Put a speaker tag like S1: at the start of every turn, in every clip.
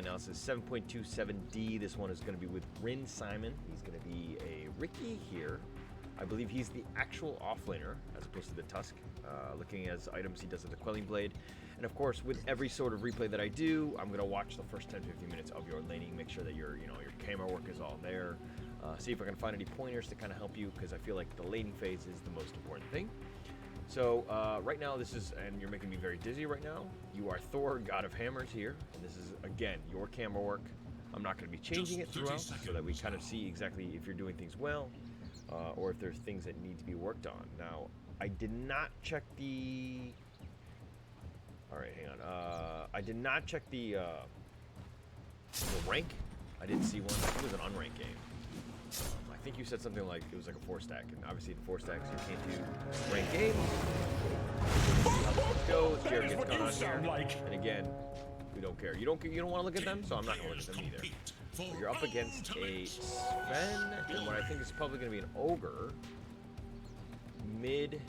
S1: Offlane analysis 7.27D. This one is going to be with Rin Simon. He's going to be a Riki here. I believe he's the actual offlaner as opposed to the Tusk. Looking at his items, he does have the Quelling Blade. And of course, with every sort of replay that I do, I'm going to watch the first 10-15 minutes of your laning, make sure that your camera work is all there. See if I can find any pointers to kind of help you, because I feel like the laning phase is the most important thing. So right now this is, and you're making me very dizzy right now, you are Thor, God of Hammers here, and this is, again, your camera work. I'm not going to be changing it throughout, so that we kind of see exactly if you're doing things well, or if there's things that need to be worked on. Now, I did not check the... Alright, hang on. I did not check the rank. I didn't see one. It was an unranked game. I think you said something like it was like a 4-stack, and obviously in 4 stacks you can't do ranked games. Let's go. Jared gets gone on here, and again, we don't care. You don't want to look at them, so I'm not going to look at them either. So you're up against a Sven, and what I think is probably going to be an Ogre, mid,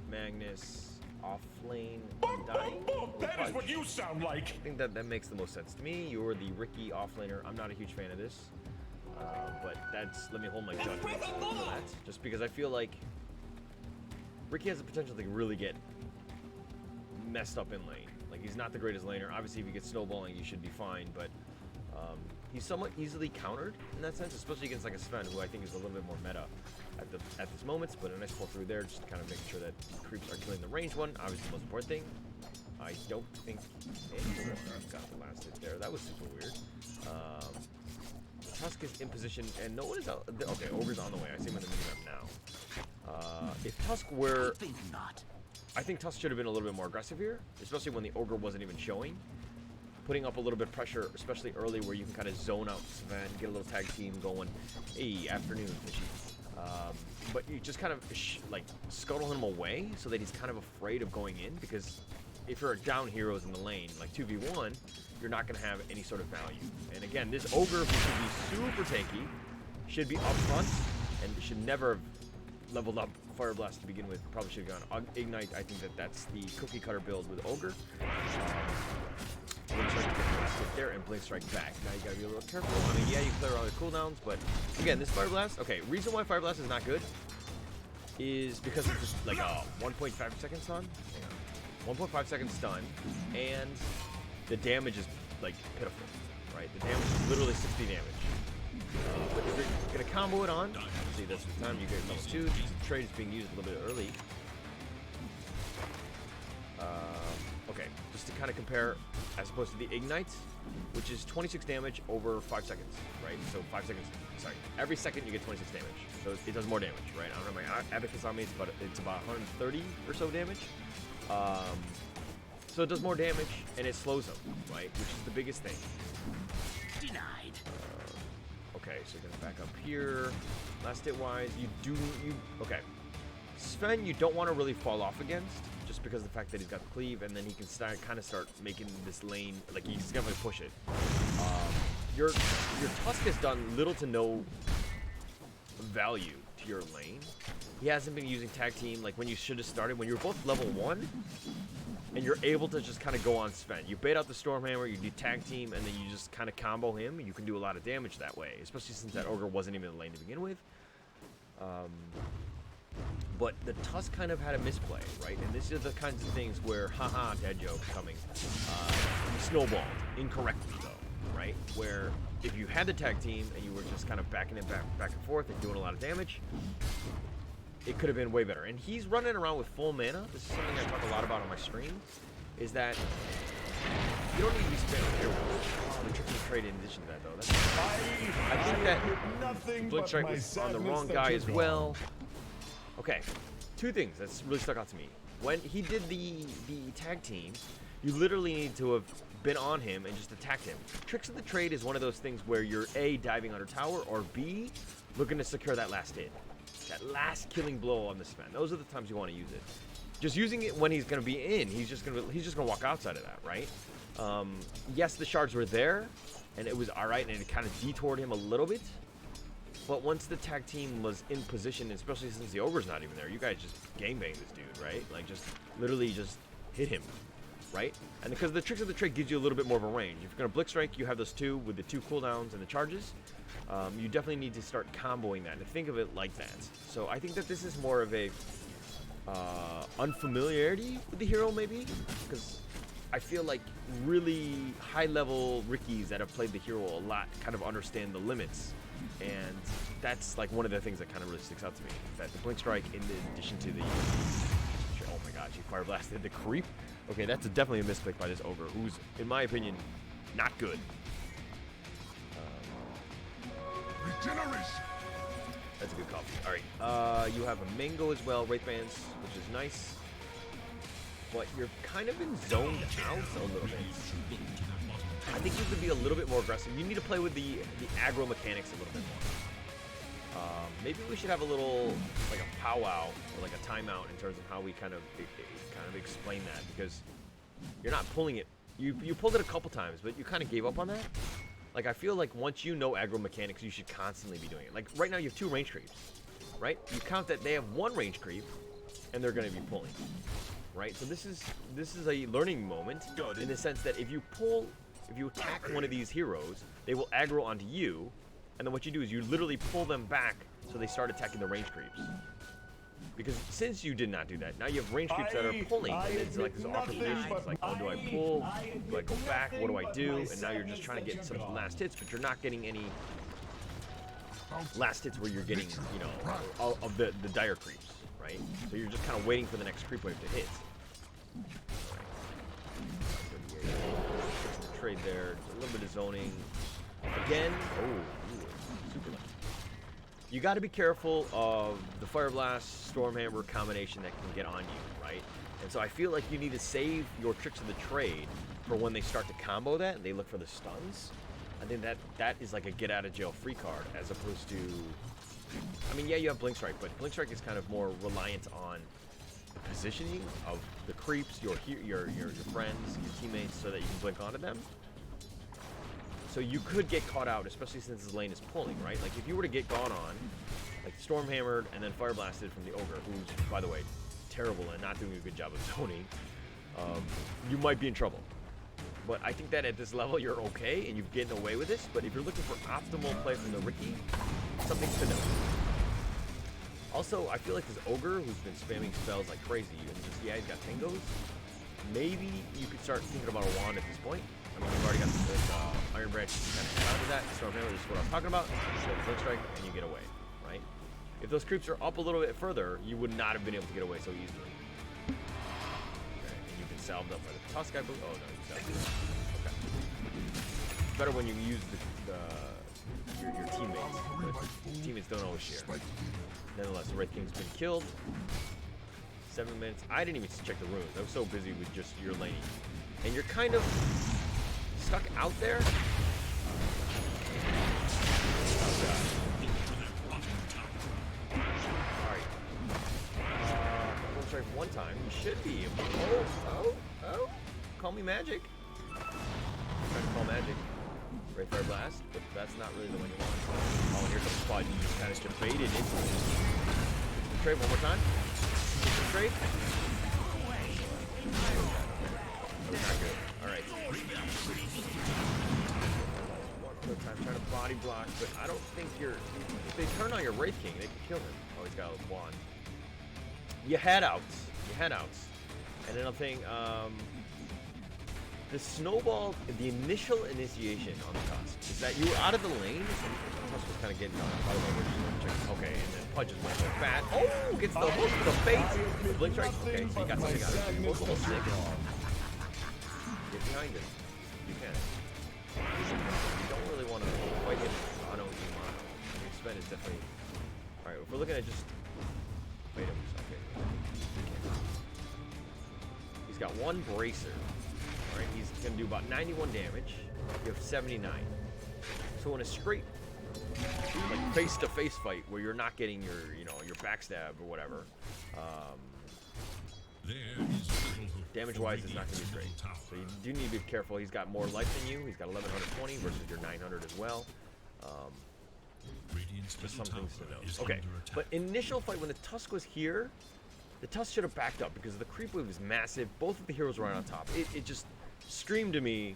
S1: Magnus, Offlane, Undying.
S2: That is what you sound like.
S1: I think that makes the most sense to me. You're the Riki offlaner. I'm not a huge fan of this. But that's, let me hold my judgment on that, just because I feel like Riki has the potential to really get messed up in lane. Like, he's not the greatest laner. Obviously, if you get snowballing, you should be fine, but he's somewhat easily countered in that sense, especially against like a Sven, who I think is a little bit more meta at this moment. But a nice pull through there, just to kind of making sure that creeps are killing the ranged one. Obviously, the most important thing. I don't think anyone got the last hit there. That was super weird. Tusk is in position, and no one is out. Okay, Ogre's on the way. I see him in the minimap now. If Tusk were... I think Tusk should have been a little bit more aggressive here, especially when the Ogre wasn't even showing. Putting up a little bit of pressure, especially early, where you can kind of zone out Sven, get a little tag team going. Hey, afternoon, fishy. But you just kind of like scuttle him away so that he's kind of afraid of going in, because if you're down heroes in the lane, like 2v1, you're not going to have any sort of value. And again, this Ogre, who should be super tanky, should be up front and should never have leveled up Fire Blast to begin with. Probably should have gone Ignite. I think that's the cookie cutter build with Ogre. Blink Strike get there and Blink Strike back. Now you got to be a little careful. I mean, yeah, you clear all the cooldowns, but again, this Fire Blast, okay, reason why Fire Blast is not good is because it's just like a 1.5 second stun. 1.5 second stun, and the damage is like pitiful, right? The damage is literally 60 damage. But if you're gonna combo it on, see that's the time you get level 2. The trade is being used a little bit early. Okay, just to kind of compare, as opposed to the Ignite, which is 26 damage over 5 seconds, right? So 5 seconds, sorry, every second you get 26 damage. So it does more damage, right? I don't know my abacus on me, but it's about 130 or so damage. So it does more damage, and it slows them, right? Which is the biggest thing.
S3: Denied.
S1: Okay, so we're gonna back up here. Last hit wise, okay. Sven, you don't want to really fall off against, just because of the fact that he's got the cleave, and then he can kind of start making this lane, like he's gonna push it. Your Tusk has done little to no value to your lane. He hasn't been using tag team like when you should have started, when you're both level 1 and you're able to just kind of go on Sven. You bait out the Stormhammer, you do tag team, and then you just kind of combo him. You can do a lot of damage that way, especially since that Ogre wasn't even in the lane to begin with. But the Tusk kind of had a misplay, right? And this is the kinds of things where, haha, dad joke coming. You snowballed incorrectly though, right? Where if you had the tag team and you were just kind of backing it back and forth and doing a lot of damage, it could have been way better. And he's running around with full mana. This is something I talk a lot about on my stream, is that you don't need to be spamming heroes. Oh, the tricky trade in addition to that, though. I think that Blink Strike was on the wrong guy as well. Okay, 2 things that's really stuck out to me. When he did the tag team, you literally need to have been on him and just attacked him. Tricks of the Trade is one of those things where you're A, diving under tower, or B, looking to secure that last hit. That last killing blow on the Sven. Those are the times you want to use it. Just using it when he's going to be in, he's just going to walk outside of that, right? Yes, the shards were there, and it was all right, and it kind of detoured him a little bit. But once the tag team was in position, especially since the Ogre's not even there, you guys just gangbang this dude, right? Like, just literally just hit him. right? And because the tricks of the trade gives you a little bit more of a range. If you're going to Blink Strike, you have those two with the 2 cooldowns and the charges. You definitely need to start comboing that and think of it like that. So I think that this is more of a unfamiliarity with the hero, maybe, because I feel like really high-level Rikis that have played the hero a lot kind of understand the limits, and that's like one of the things that kind of really sticks out to me. That the Blink Strike, in addition to the oh my gosh, he fire blasted the creep. Okay, that's definitely a misclick by this ogre, who's, in my opinion, not good.
S2: Regeneration.
S1: That's a good call. All right, you have a Mango as well, Wraith Bands, which is nice. But you're kind of been zoned out a little bit. I think you could be a little bit more aggressive. You need to play with the aggro mechanics a little bit more. Maybe we should have a little, like a powwow or like a timeout in terms of how we kind of explain that, because you're not pulling it. You pulled it a couple times, but you kind of gave up on that. Like, I feel like once you know aggro mechanics, you should constantly be doing it. Like, right now you have 2 range creeps, right? You count that they have 1 range creep, and they're going to be pulling, right? So this is a learning moment in the sense that if you attack one of these heroes, they will aggro onto you, and then what you do is you literally pull them back so they start attacking the range creeps. Because since you did not do that, now you have range creeps that are pulling, and it's like this awkward position. It's like, oh, do I pull? Do I go back? What do I do? And now you're just trying to get some last hits, but you're not getting any last hits where you're getting, you know, of the dire creeps, right? So you're just kind of waiting for the next creep wave to hit. The trade there, a little bit of zoning. Again, oh, super lucky. You got to be careful of the Fire Blast, Stormhammer combination that can get on you, right? And so I feel like you need to save your tricks of the trade for when they start to combo that and they look for the stuns. I think that is like a get out of jail free card, as opposed to, I mean, yeah, you have Blink Strike, but Blink Strike is kind of more reliant on the positioning of the creeps, your friends, your teammates, so that you can blink onto them. So you could get caught out, especially since his lane is pulling, right? Like, if you were to get gone on, like Stormhammered and then Fire Blasted from the Ogre, who's, by the way, terrible and not doing a good job of zoning, you might be in trouble. But I think that at this level, you're okay, and you're getting away with this. But if you're looking for optimal play from the Riki, something to note. Also, I feel like this Ogre, who's been spamming spells like crazy, and just, yeah, he's got Tangos, maybe you could start thinking about a wand at this point. I mean, you've already got this Iron Branch to kind of add on to that. Stormhammer is what I was talking about. So Blink Strike, and you get away, right? If those creeps are up a little bit further, you would not have been able to get away so easily. Okay, and you've been salved up by the Tusk, I believe. Oh, no, you salved it. Okay. It's better when you use your teammates, but teammates don't always share. Nonetheless, the Wraith King's been killed. 7 minutes. I didn't even check the runes. I was so busy with just your laning. And you're kind of stuck out there. Oh, God. Alright. We'll try one time. You should be able to. Oh. Call me magic. I'm trying to call magic. Great Fire Blast, but that's not really the one you want. Oh, and here comes Spud. You just kind of debated into it. Trade one more time. Trade. Not good. Alright. One more time, trying to body block, but I don't think you're. If they turn on your Wraith King, they can kill him. Oh, he's got a wand. You head outs. And another thing, the snowball, the initial initiation on the Tusk is that you were out of the lane, and the Tusk was kind of getting on. By the way, okay, and then Pudge is like fat. Oh, gets the hook, the face, the Blink Strike. Okay, so you got something out of it. Multiple stick. Get behind it. You can. You don't really want to quite hit mono to mono. Your spend is definitely. Alright, if we're looking at just. Wait a minute. Okay. He's got 1 bracer. Alright, he's going to do about 91 damage. You have 79. So in a straight, like, face-to-face fight where you're not getting your, your backstab or whatever, damage-wise, it's not going to be great. So you do need to be careful. He's got more life than you. He's got 1120 versus your 900 as well. Just some things to note. Okay, but initial fight when the Tusk was here, the Tusk should have backed up because the creep wave was massive. Both of the heroes were right on top. It just screamed to me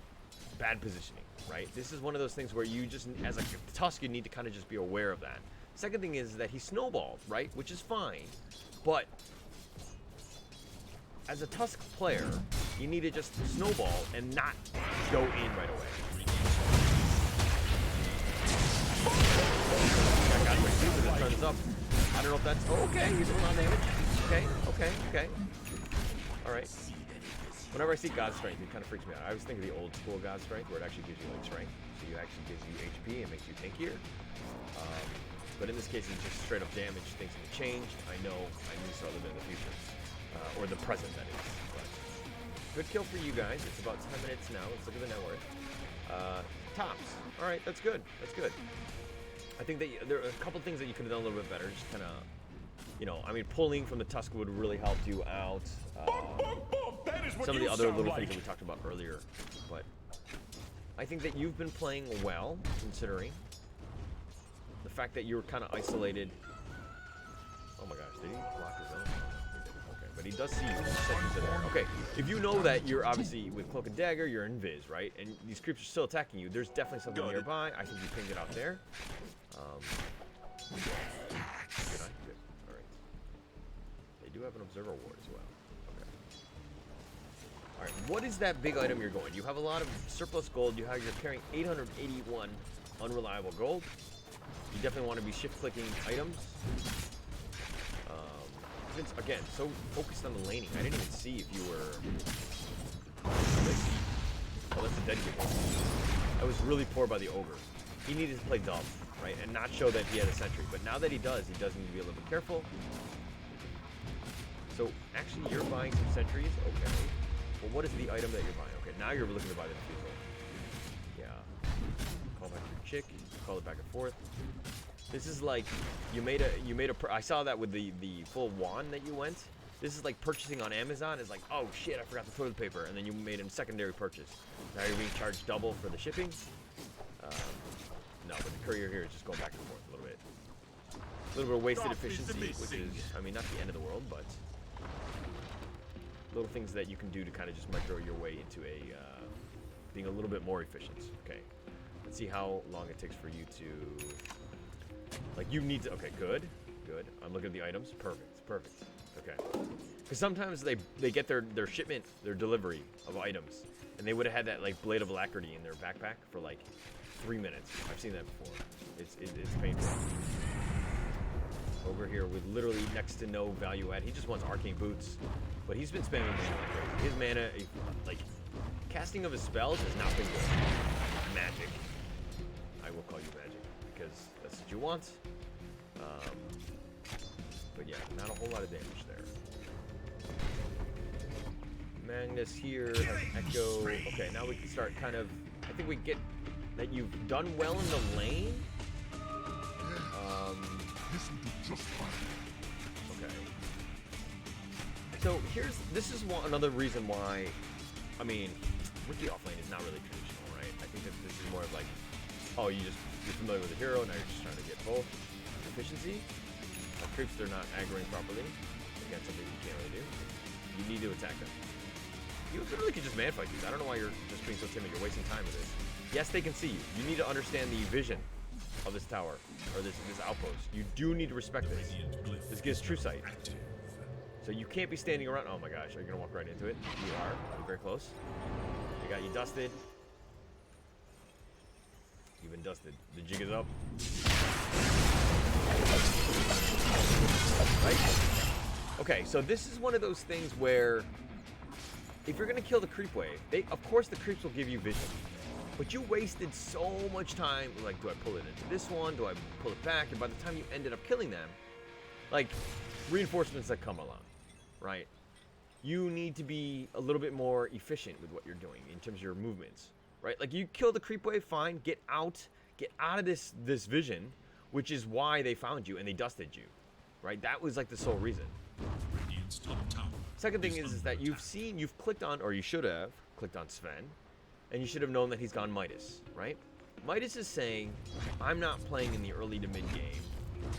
S1: bad positioning, right? This is one of those things where you just, as a Tusk, you need to kind of just be aware of that. Second thing is that he snowballed, right? Which is fine, but as a Tusk player, you need to just snowball and not go in right away. I got my super that turns up. I don't know if that's... Oh, okay, he's doing a lot of damage. Okay. Alright. Whenever I see God Strength, it kind of freaks me out. I always think of the old school God Strength, where it actually gives you like strength. So it actually gives you HP and makes you tankier. But in this case, it's just straight up damage. Things can change. I know I need to start living in the future. Or the present, that is. But good kill for you guys. It's about 10 minutes now. Let's look at the net worth. Tops. Alright, that's good. That's good. I think that there are a couple things that you could have done a little bit better. Just kind of, you know, I mean, pulling from the Tusk would really help you out. Some of the other little things that we talked about earlier. But I think that you've been playing well, considering the fact that you're kind of isolated. Oh my gosh, did he block his own? Okay, but he does see you. Okay, if you know that you're obviously with Cloak and Dagger, you're in Viz, right? And these creeps are still attacking you. There's definitely something nearby. I think you pinged it out there. Good. All right. They do have an Observer Ward as well. Okay. All right. What is that big item you're going? You have a lot of surplus gold. You're carrying 881 unreliable gold. You definitely want to be shift-clicking items. Since, again, so focused on the laning, I didn't even see if you were... Oh, that's a dead kick. I was really poor by the Ogre. He needed to play dumb, right? And not show that he had a sentry. But now that he does need to be a little bit careful. So, actually, you're buying some sentries? Okay. Well, what is the item that you're buying? Okay, now you're looking to buy the defusal. Yeah. Call back your chick. Call it back and forth. This is like, I saw that with the full wand that you went. This is like purchasing on Amazon. It's like, oh shit, I forgot the toilet paper. And then you made a secondary purchase. Now you're being charged double for the shipping. No, but the courier here is just going back and forth a little bit. A little bit of wasted efficiency, which is, I mean, not the end of the world, but little things that you can do to kind of just micro your way into being a little bit more efficient. Okay, let's see how long it takes for you to, like, you need to, okay, good. I'm looking at the items, perfect, okay. Because sometimes they get their shipment, their delivery of items, and they would have had that, like, Blade of Alacrity in their backpack for, like, 3 minutes. I've seen that before. It's painful. Over here with literally next to no value add. He just wants arcane boots, but he's been spamming mana like crazy. His mana, like, casting of his spells has not been good. Magic. I will call you magic because that's what you want. But yeah, not a whole lot of damage there. Magnus here has Echo. Okay, now we can start kind of, I think we get that you've done well in the lane. Okay. So this is another reason why, I mean, Riki Offlane is not really traditional, right? I think that this is more of like, oh, you're familiar with the hero, now you're just trying to get both efficiency. Creeps, they're not aggroing properly. Again, something you can't really do. You need to attack them. You literally could just manfight these. I don't know why you're just being so timid. You're wasting time with this. Yes, they can see you. You need to understand the vision of this tower, or this outpost. You do need to respect this. This gives true sight. So you can't be standing around. Oh my gosh, are you gonna walk right into it? You are. You're very close. They got you dusted. You've been dusted. The jig is up. Right? Okay, so this is one of those things where if you're gonna kill the creep wave, of course the creeps will give you vision. But you wasted so much time, like, do I pull it into this one? Do I pull it back? And by the time you ended up killing them, like, reinforcements that come along, right? You need to be a little bit more efficient with what you're doing in terms of your movements, right? Like, you kill the creep wave, fine, get out of this vision, which is why they found you and they dusted you, right? That was like the sole reason. Second thing is that you've clicked on, or you should have clicked on Sven, and you should have known that he's gone Midas, right? Midas is saying, I'm not playing in the early to mid game.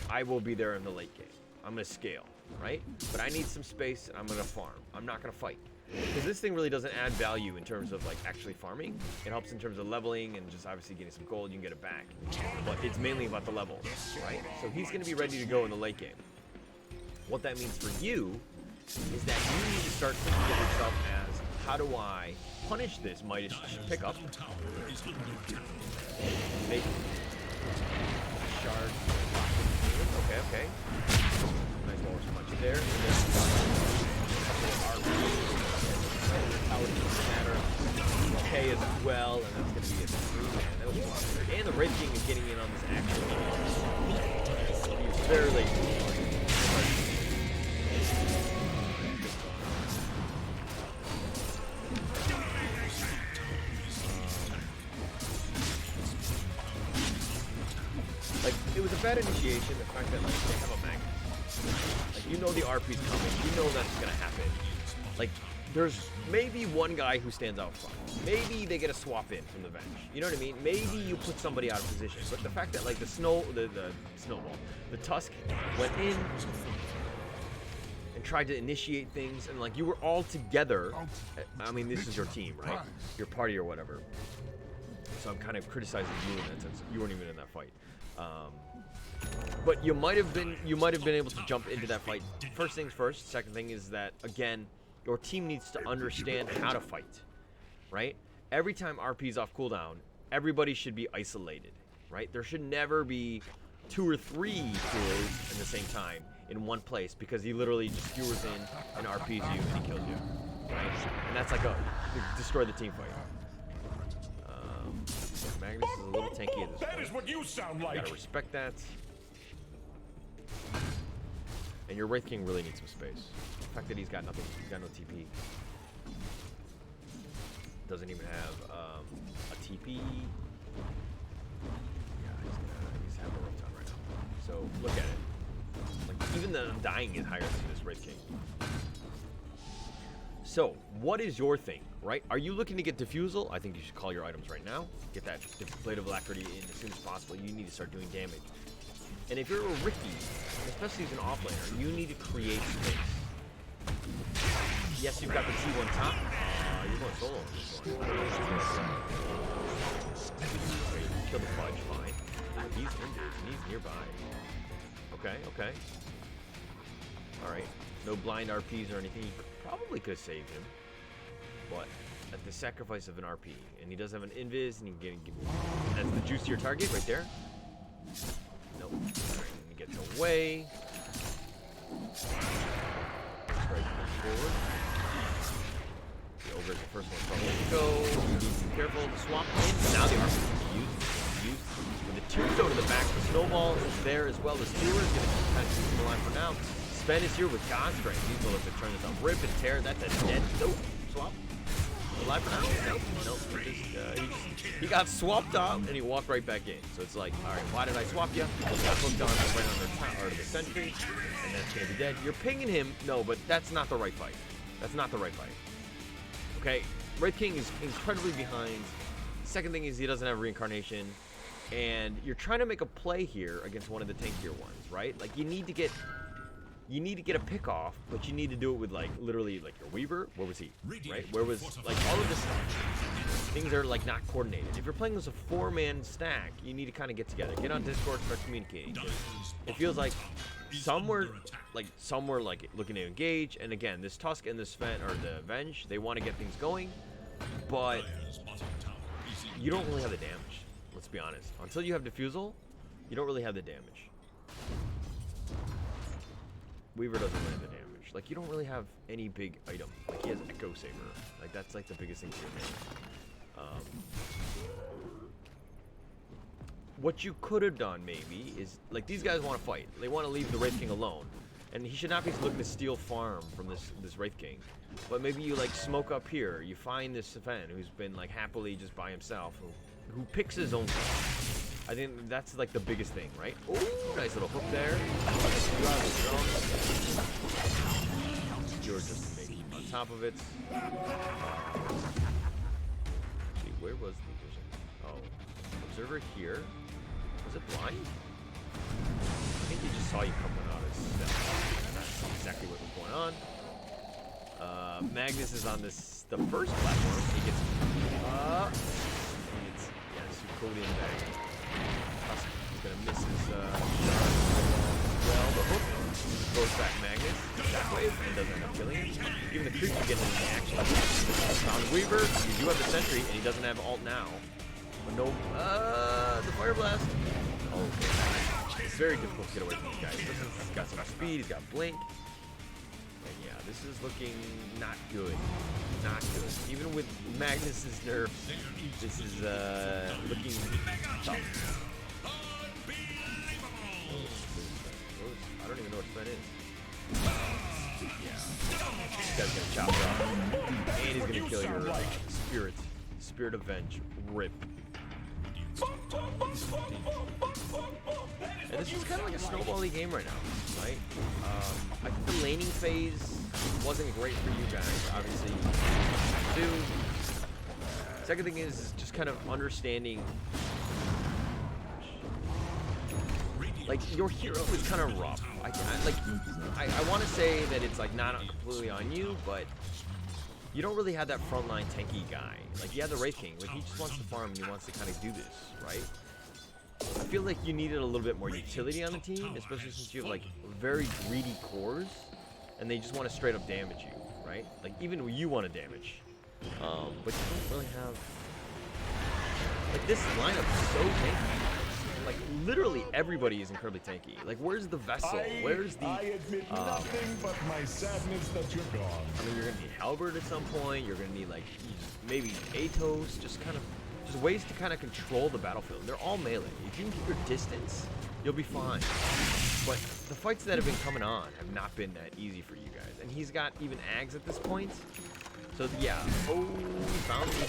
S1: I will be there in the late game. I'm going to scale. right? But I need some space, and I'm gonna farm. I'm not gonna fight. Because this thing really doesn't add value in terms of like actually farming. It helps in terms of leveling and just obviously getting some gold, you can get it back. But it's mainly about the levels, right? So he's gonna be ready to go in the late game. What that means for you is that you need to start thinking of yourself as, how do I punish this Midas pickup? Make shard. Okay. Nice walrus punch there. And then K as well, and that's going to be a 3-man. That was monster. And the Red King is getting in on this action. He was very late. Like, it was a bad initiation, the fact that like they have a magnet. Like, you know the RP's coming, you know that's going to happen. Like, there's maybe one guy who stands out front. Maybe they get a swap in from the bench. You know what I mean? Maybe you put somebody out of position. But the fact that like the snowball, the Tusk went in and tried to initiate things, and like you were all together. I mean, this is your team, right? Your party or whatever. So I'm kind of criticizing you in that sense. You weren't even in that fight. But you might have been able to jump into that fight. First things first. Second thing is that, again, your team needs to understand how to fight, right? Every time RP is off cooldown, everybody should be isolated, right? There should never be 2 or 3 heroes at the same time in one place, because he literally just skewers in and RPs you and he kills you, right? And that's like destroy the team fight. Magnus is a little tanky at this point.
S2: That is what you sound like.
S1: You gotta respect that. And your Wraith King really needs some space. The fact that he's got nothing, he's got no TP. Doesn't even have a TP. Yeah, he's having a rough time right now. So look at it. Like, even the Undying is higher than this Wraith King. So, what is your thing, right? Are you looking to get Diffusal? I think you should call your items right now. Get that Blade of Alacrity in as soon as possible. You need to start doing damage. And if you're a Riki, especially as an offlaner, you need to create space. Yes, you've got the T1 top. You're going solo on this one. Kill the Fudge, fine. He's injured, and he's nearby. Okay. Alright. No blind RPs or anything. You probably could have saved him. But at the sacrifice of an RP. And he does have an invis, and you can get that's the juicier target right there. Nope. Alright, he gets away. Strike forward. The Ogre is the first one probably to go. You need to be careful to swap in. Now the RP can be used. With the Tombstone in the back, the Snowball is there as well. The Stewer is going to kind of keep him alive for now. Sven is here with God's Strength. He's going to look to turn this on. Rip and tear. That's a dead. Nope. Swap. Alive for now? Nope. He got swapped out and he walked right back in. So it's like, alright, why did I swap you? Got hooked on right under the sentry, and that's gonna be dead. You're pinging him, no, but that's not the right fight. That's not the right fight. Okay, Wraith King is incredibly behind. Second thing is he doesn't have reincarnation, and you're trying to make a play here against one of the tankier ones, right? Like you need to get a pick off, but you need to do it with like literally like your Weaver. Where was he? Right? Where was like all of this stuff? Things are like not coordinated. If you're playing as a 4-man stack, you need to kind of get together, get on Discord, start communicating. It feels like some were like looking to engage, and again, this Tusk and this Sven or the Avenge, they want to get things going, but you don't really have the damage. Let's be honest. Until you have Diffusal, you don't really have the damage. Weaver doesn't really have the damage. Like, you don't really have any big item. Like, he has Echo Saber. Like, that's like the biggest thing to your name. What you could have done, maybe, is, like, these guys want to fight. They want to leave the Wraith King alone. And he should not be looking to steal farm from this Wraith King. But maybe you, like, smoke up here. You find this Sven who's been, like, happily just by himself, who picks his own stuff. I think that's, like, the biggest thing, right? Ooh, nice little hook there. You're just making on top of it. See, where was the vision? Oh, observer here. Was it blind? I think he just saw you coming out of stealth. exactly what was going on. Magnus is on the first platform. He gets Suconian back. He's gonna miss his shot. Well, the hook goes back Magnus. Shockwave and doesn't end up killing him. Even the creeps are getting into action. Found Weaver. You do have the sentry, and he doesn't have ult now. But no, the fire blast. Okay. It's very difficult to get away from these guys. He's got some speed. He's got blink. And yeah, this is looking not good. Not good. Even with Magnus's nerf, this is looking tough. I don't even know what Sven is. Yeah. This guy's gonna chop it off. And he's gonna kill your Spirit of Venge. Rip. And this is kind of like a snowbally game right now, right? I think the laning phase wasn't great for you guys, obviously. Second thing is just kind of understanding, like, your hero is kind of rough. I want to say that it's like not completely on you, but you don't really have that frontline tanky guy. Like, you have the Wraith King, but he just wants to farm and he wants to kind of do this, right? I feel like you needed a little bit more utility on the team, especially since you have, like, very greedy cores, and they just want to straight up damage you, right? Like, even you want to damage. But you don't really have... Like, this lineup is so tanky. Like, literally everybody is incredibly tanky. Like, where's the Vessel? Where's the...
S2: I admit nothing but my sadness that you're gone.
S1: I mean, you're going to need Halberd at some point. You're going to need, like, maybe Atos. Just ways to kind of control the battlefield. They're all melee. If you can keep your distance, you'll be fine. But the fights that have been coming on have not been that easy for you guys. And he's got even Ags at this point. So, yeah. Oh, he found me.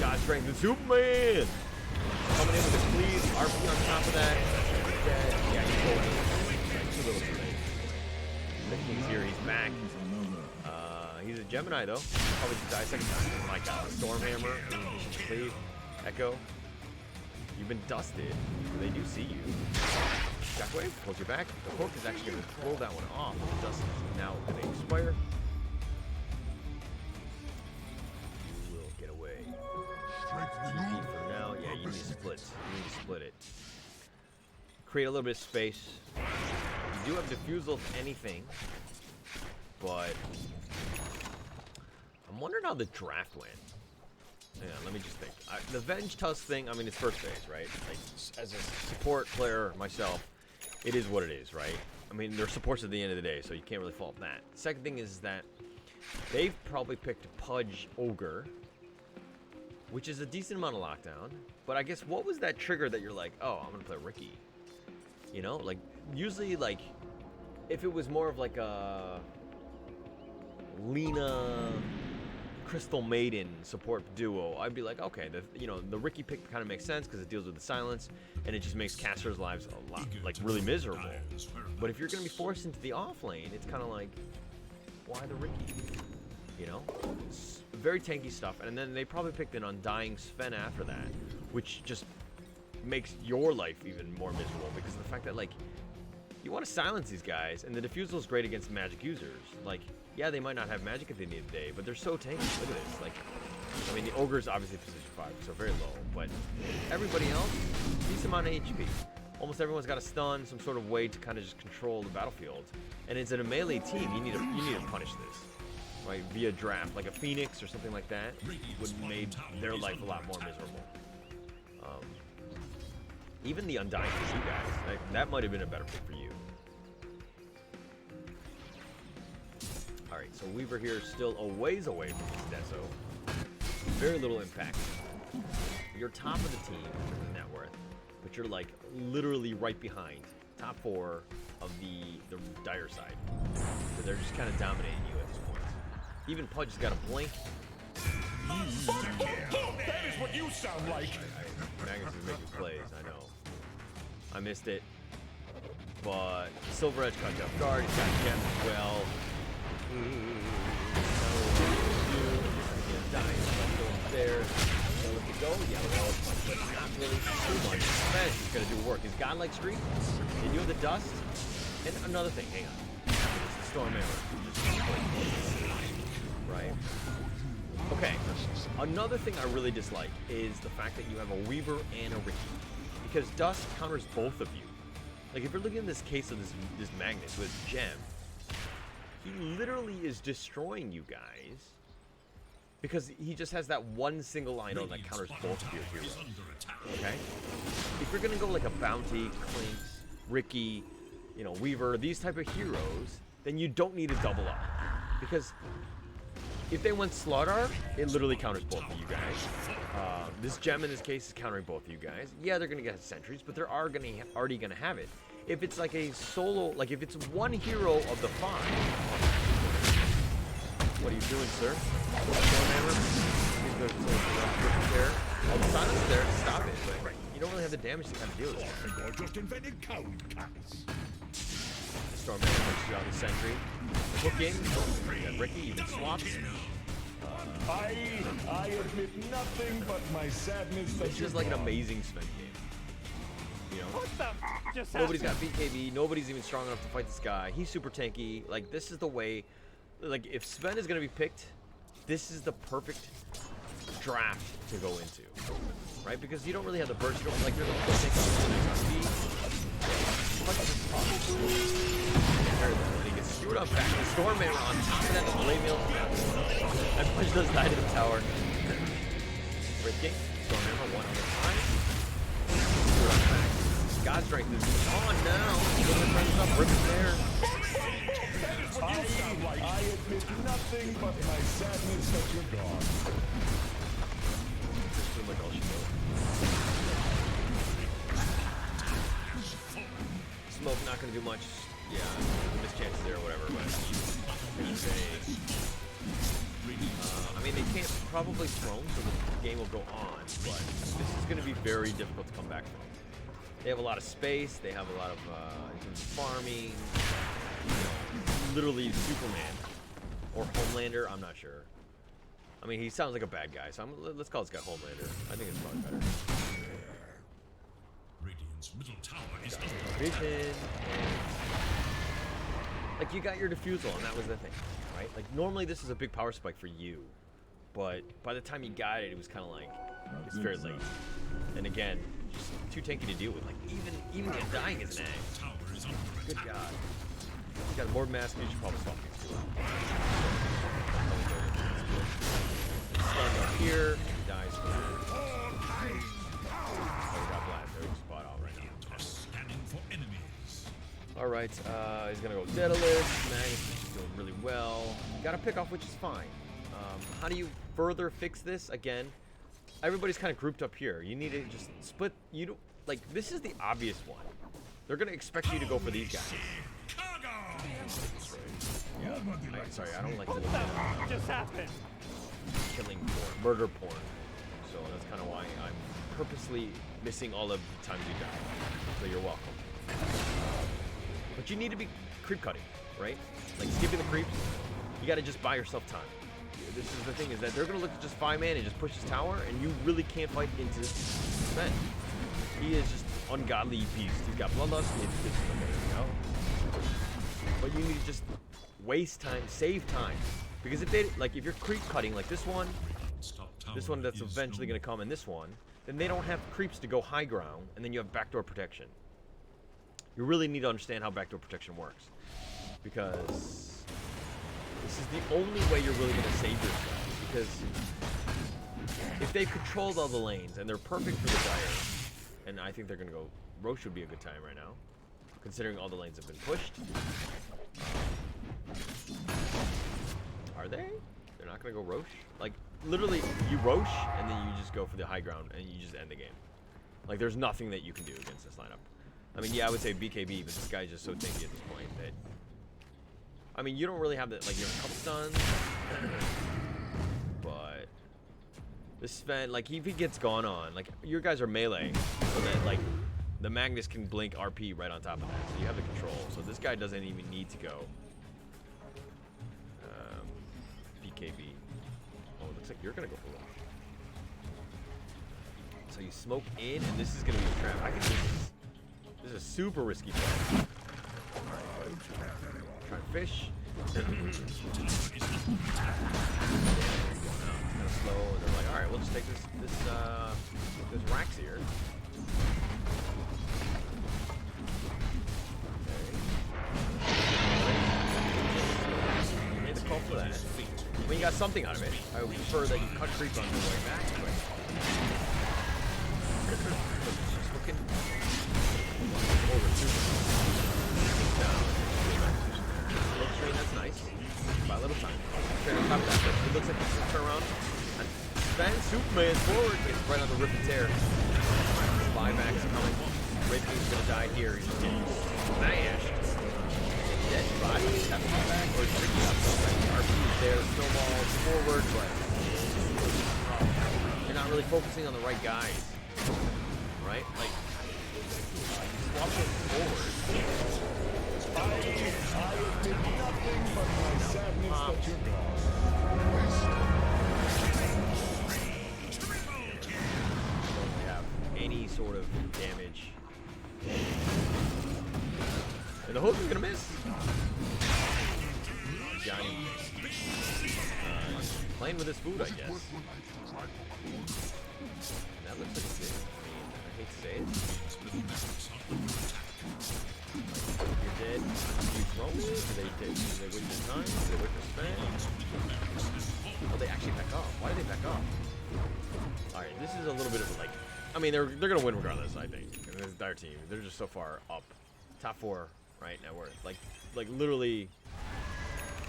S1: God strength and Superman! Coming in with a cleave, RP on top of that. Yeah, he's going in. Too little too late. The King's here, he's back. He's a Gemini though. Probably die a second time. Oh my god, Stormhammer, cleave, Echo. You've been dusted. They do see you. Shockwave, close your back. The hook is actually going to throw that one off. The dust is now going to expire. You will get away. For now, yeah, you need to split. You need to split it. Create a little bit of space. You do have defusal if anything, but I'm wondering how the draft went. Hang on, let me just think. The Venge Tusk thing, I mean, it's first phase, right? Like, as a support player myself, it is what it is, right? I mean, they're supports at the end of the day, so you can't really fault that. Second thing is that they've probably picked Pudge Ogre, which is a decent amount of lockdown. But I guess, what was that trigger that you're like, oh, I'm gonna play Riki? You know, like, usually, like, if it was more of like a Lena Crystal Maiden support duo, I'd be like, okay, the Riki pick kind of makes sense because it deals with the silence and it just makes casters' lives a lot, like, really miserable. But if you're gonna be forced into the offlane, it's kind of like, why the Riki? You know, it's very tanky stuff. And then they probably picked an Undying Sven after that, which just makes your life even more miserable because of the fact that, like, you want to silence these guys, and the defusal is great against magic users. Like, yeah, they might not have magic at the end of the day, but they're so tanky. Look at this. Like, I mean, the ogre is obviously position 5, so very low, but everybody else, decent amount of HP. Almost everyone's got a stun, some sort of way to kind of just control the battlefield. And it's in a melee team. You need to punish this, right? Via draft, like a Phoenix or something like that would make their life a lot more miserable. Even the Undying for you guys, like, that might have been a better pick for you. Alright, so Weaver here is still a ways away from his Deso. Very little impact. You're top of the team in terms of net worth, but you're, like, literally right behind top 4 of the dire side. So they're just kind of dominating you at this point. Even Pudge has got a blink.
S2: That is what you sound like.
S1: Magnus is making plays, I know. I missed it. But Silver Edge caught you off guard. He's got Gem as well. There. Let it go. Yeah, well, but not really too much. Smash is gonna do work. His godlike streak. And you have the dust. And another thing, hang on. It's the Storm Arrow. Right? Okay. Another thing I really dislike is the fact that you have a Weaver and a Riki. Because Dust counters both of you. Like, if you're looking at this case of this Magnus with Gem, he literally is destroying you guys. Because he just has that one single item that counters both of your heroes. Okay? If you're gonna go like a Bounty, Clinks, Riki, you know, Weaver, these type of heroes, then you don't need to double up. Because if they went Slaughter, it literally counters both of you guys. This Gem in this case is countering both of you guys. Yeah, they're gonna get sentries, but they're already gonna have it. If it's like a solo, like if it's one hero of the 5, what are you doing, sir? There. Oh, the silence there to stop it, but you don't really have the damage to kind of deal with it.
S2: I just invented cow cats.
S1: Storm Hammer punches you out the sentry. Hook in. Yeah, Riki even swaps.
S2: I admit nothing but my sadness that
S1: It's just like an amazing Sven game. You know?
S4: What the just
S1: Nobody's
S4: happened?
S1: got BKB. Nobody's even strong enough to fight this guy. He's super tanky. Like, this is the way. Like, if Sven is going to be picked, this is the perfect draft to go into. Right? Because you don't really have the burst. You don't, like, you're going to take on speed. And he gets screwed up back. The Storm Hammer on top of that, the blade mail. That punch does die to the tower. Riki, Storm Hammer, one on the time. Screwed up back. God Strength is on now. Still friends up, Rip is there.
S2: I admit nothing but my sadness that you're gone.
S1: That's pretty much all she knows. Smoke not gonna do much. Yeah, missed chances there or whatever, but I mean, they can't probably throne, so the game will go on, but this is gonna be very difficult to come back from. They have a lot of space, they have a lot of in terms of farming, you know, literally Superman or Homelander, I'm not sure. I mean, he sounds like a bad guy, so let's call this guy Homelander. I think it's probably better.
S3: Radiant's middle tower is
S1: Vision. Like, you got your defusal, and that was the thing, right? Like, normally this is a big power spike for you, but by the time you got it, it was kind of like, it's very late. And again, just too tanky to deal with. Like, even the dying is an egg.
S3: tower is under
S1: Good God. You got more mass, you should probably swap these two out. Stunned up here, he dies for that. Oh, we got blast. There, we just bought out right now.
S3: standing for enemies.
S1: Alright, he's gonna go Daedalus. Magnus is doing really well. Got a pickoff, which is fine. How do you further fix this? Again, everybody's kind of grouped up here. You need to just split. You don't like, this is the obvious one. They're gonna expect you to go for these guys. Yeah. Sorry, I don't like
S4: What
S1: the
S4: the just happened?
S1: killing porn, murder porn. So that's kind of why I'm purposely missing all of the times you die. So you're welcome. But you need to be creep cutting, right? Like, skipping the creeps. You got to just buy yourself time. This is the thing, is that they're going to look at just 5 man and just push his tower, and you really can't fight into Sven. He is just ungodly beast. He's got bloodlust. It's okay, you know? But you need to just waste time, save time. Because if they, like, if you're creep cutting like this one that's eventually going to come, and this one, then they don't have creeps to go high ground, and then you have backdoor protection. You really need to understand how backdoor protection works, because this is the only way you're really going to save yourself. Because if they've controlled all the lanes and they're perfect for the Dire, and I think they're going to go, Roche would be a good time right now, considering all the lanes have been pushed. Are they? They're not going to go Roche? Like, literally, you Roche, and then you just go for the high ground, and you just end the game. Like, there's nothing that you can do against this lineup. I mean, yeah, I would say BKB, but this guy's just so tanky at this point that... I mean, you don't really have the, like, you have a couple stuns. But... This Sven, like, if he gets gone on, like, your guys are melee, so that, like, the Magnus can blink RP right on top of that. So you have the control. So this guy doesn't even need to go. BKB. Oh, it looks like you're gonna go for one. So you smoke in, and this is gonna be a trap. I can do this. This is a super risky play. Trying to fish. Kind of slow, and they're like, all right, we'll just take this Rax here. Okay. Made the call for that. I mean, you got something out of it. I would prefer that you cut creep on the way back, but just looking over little train, that's nice. By a little time. Train on top of that, but it looks like he's gonna turn around. And Sven Superman forward. Gets right on the rip and tear. Buybacks coming. Riki's gonna die here. He's getting smashed. Dead body. Got the buyback. Or Riki got the buyback. RP is there. Snowballs forward, but you're not really focusing on the right guys. Right? Like, swap them forward.
S2: I did nothing but my sadness that you're gone.
S1: Don't have any sort of damage. And the hook is gonna miss. Johnny playing with his food, I guess. That looks like a bit. I hate to say it. You're dead. You throw me? Do they waste their time? Do they wait for spam? Oh, they actually back off. Why did they back off? Alright, this is a little bit of like, I mean, they're gonna win regardless, I think. And this is their team. They're just so far up. Top 4 right net worth. Like literally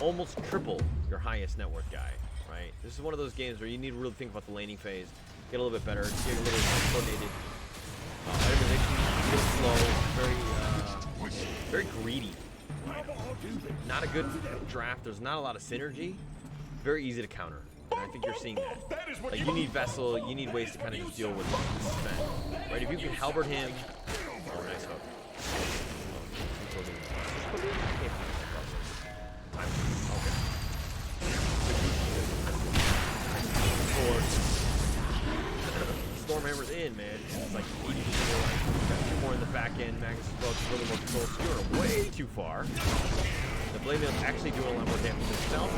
S1: almost triple your highest net worth guy, right? This is one of those games where you need to really think about the laning phase, get a little bit better, get a little more coordinated. Itemization, real slow, very greedy. Not a good draft. There's not a lot of synergy. Very easy to counter. And I think you're seeing that. Like, you need Vessel, you need ways to kind of just deal with Sven. Right? If you can halberd him. Oh, nice hook. Stormhammer's in, man. It's like 80% more. Got 2 more in the back end. Magnus as well, just a little more control. Skewering way too far. The Blade Mail's actually doing a lot more damage himself.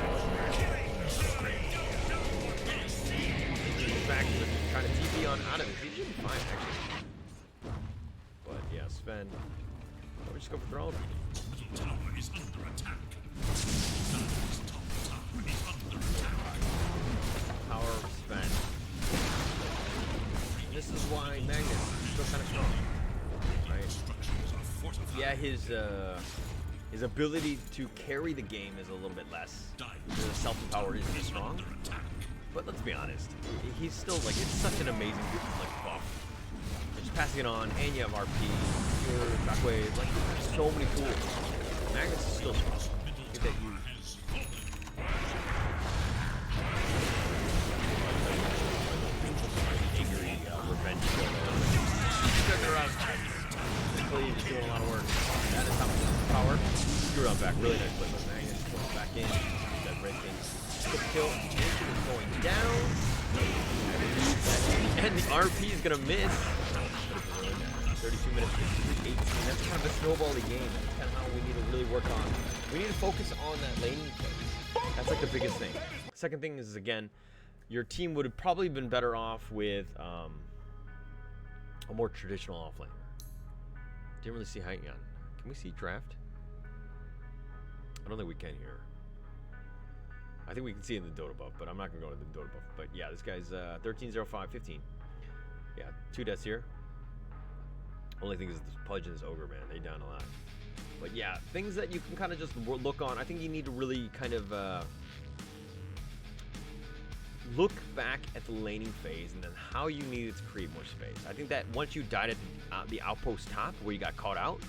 S1: He's back to trying to TP on out of it. He should be fine, actually. But yeah, Sven. Why don't we just go for throne?
S3: Middle tower is under attack.
S1: Power of Sven. This is why Magnus is still kind of strong, right? Yeah, his ability to carry the game is a little bit less. The self-empowered isn't as strong. But let's be honest, he's still like, it's such an amazing like buff. You're just passing it on, and you have RP, your backwave, like you have so many tools. Magnus is still strong. I think that you. Revenge Cleave is doing a lot of work. That is how much power. Screw on back. Really nice play by Magnus. Going back in. That red thing. Quick kill. Instant is going down. And the RP is going to miss. 32 minutes, 18. That's kind of a snowbally game. That's kind of how we need to really work on. We need to focus on that laning phase. That's like the biggest thing. Second thing is, again, your team would have probably been better off with a more traditional offlaner. Didn't really see Height on. Can we see draft? I don't think we can here. I think we can see it in the Dota buff, but I'm not going to go to the Dota buff. But yeah, this guy's 13-05-15. Yeah, 2 deaths here. Only thing is the Pudge and this Ogre, man. They down a lot. But yeah, things that you can kind of just look on. I think you need to really kind of look back at the laning phase and then how you needed to create more space. I think that once you died at the outpost top where you got caught out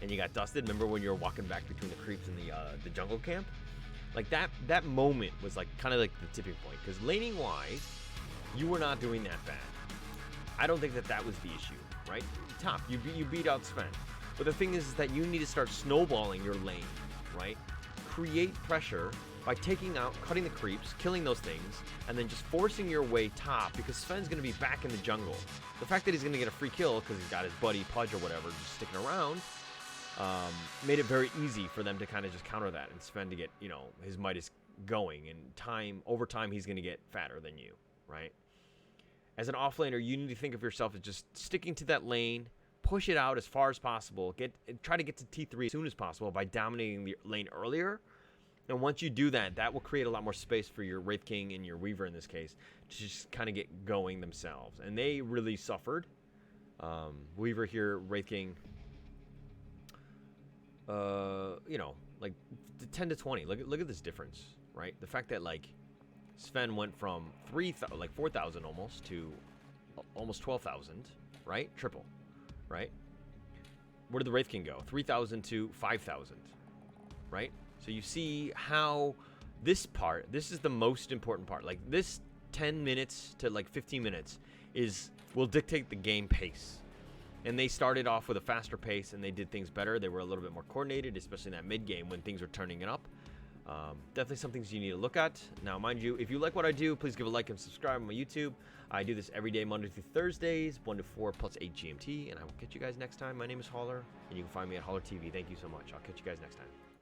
S1: and you got dusted, remember when you were walking back between the creeps and the jungle camp? Like that moment was like kind of like the tipping point, because laning wise, you were not doing that bad. I don't think that was the issue, right? Top, you beat out Sven. But the thing is that you need to start snowballing your lane, right? Create pressure by cutting the creeps, killing those things, and then just forcing your way top, because Sven's going to be back in the jungle. The fact that he's going to get a free kill because he's got his buddy Pudge or whatever just sticking around, made it very easy for them to kind of just counter that, and Sven to get, you know, his Midas going, and over time he's going to get fatter than you, right? As an offlaner, you need to think of yourself as just sticking to that lane, push it out as far as possible, try to get to T3 as soon as possible by dominating the lane earlier. And once you do that, that will create a lot more space for your Wraith King and your Weaver in this case to just kind of get going themselves. And they really suffered. Weaver here, Wraith King, you know, like 10 to 20. Look at this difference, right? The fact that like Sven went from 4,000 almost to almost 12,000, right? Triple, right? Where did the Wraith King go? 3,000 to 5,000, right? So you see how this is the most important part. Like this 10 minutes to like 15 minutes will dictate the game pace. And they started off with a faster pace and they did things better. They were a little bit more coordinated, especially in that mid game when things were turning it up. Definitely some things you need to look at. Now, mind you, if you like what I do, please give a like and subscribe on my YouTube. I do this every day, Monday through Thursdays, 1 to 4 plus 8 GMT. And I will catch you guys next time. My name is Holler, and you can find me at Holler TV. Thank you so much. I'll catch you guys next time.